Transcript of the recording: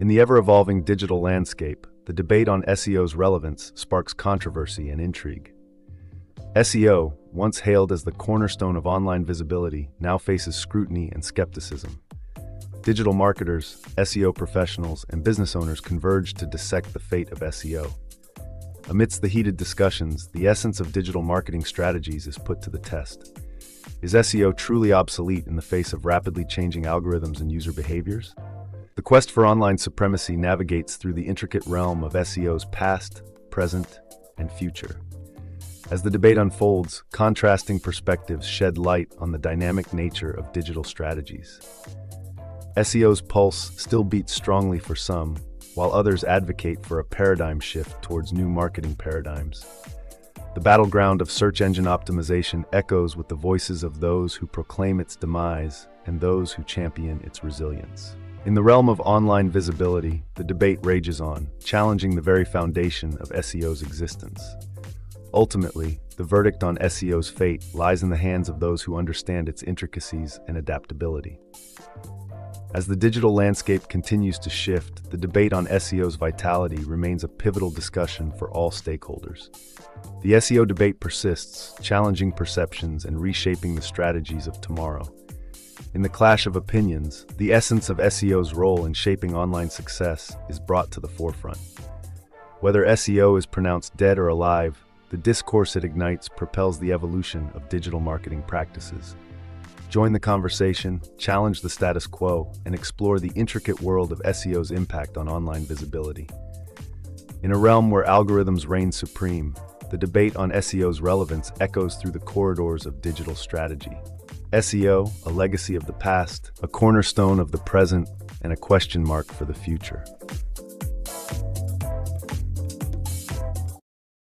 In the ever-evolving digital landscape, the debate on SEO's relevance sparks controversy and intrigue. SEO, once hailed as the cornerstone of online visibility, now faces scrutiny and skepticism. Digital marketers, SEO professionals, and business owners converge to dissect the fate of SEO. Amidst the heated discussions, the essence of digital marketing strategies is put to the test. Is SEO truly obsolete in the face of rapidly changing algorithms and user behaviors? The quest for online supremacy navigates through the intricate realm of SEO's past, present, and future. As the debate unfolds, contrasting perspectives shed light on the dynamic nature of digital strategies. SEO's pulse still beats strongly for some, while others advocate for a paradigm shift towards new marketing paradigms. The battleground of search engine optimization echoes with the voices of those who proclaim its demise and those who champion its resilience. In the realm of online visibility, the debate rages on, challenging the very foundation of SEO's existence. Ultimately, the verdict on SEO's fate lies in the hands of those who understand its intricacies and adaptability. As the digital landscape continues to shift, the debate on SEO's vitality remains a pivotal discussion for all stakeholders. The SEO debate persists, challenging perceptions and reshaping the strategies of tomorrow. In the clash of opinions, the essence of SEO's role in shaping online success is brought to the forefront. Whether SEO is pronounced dead or alive, the discourse it ignites propels the evolution of digital marketing practices. Join the conversation, challenge the status quo, and explore the intricate world of SEO's impact on online visibility. In a realm where algorithms reign supreme, the debate on SEO's relevance echoes through the corridors of digital strategy. SEO, a legacy of the past, a cornerstone of the present, and a question mark for the future.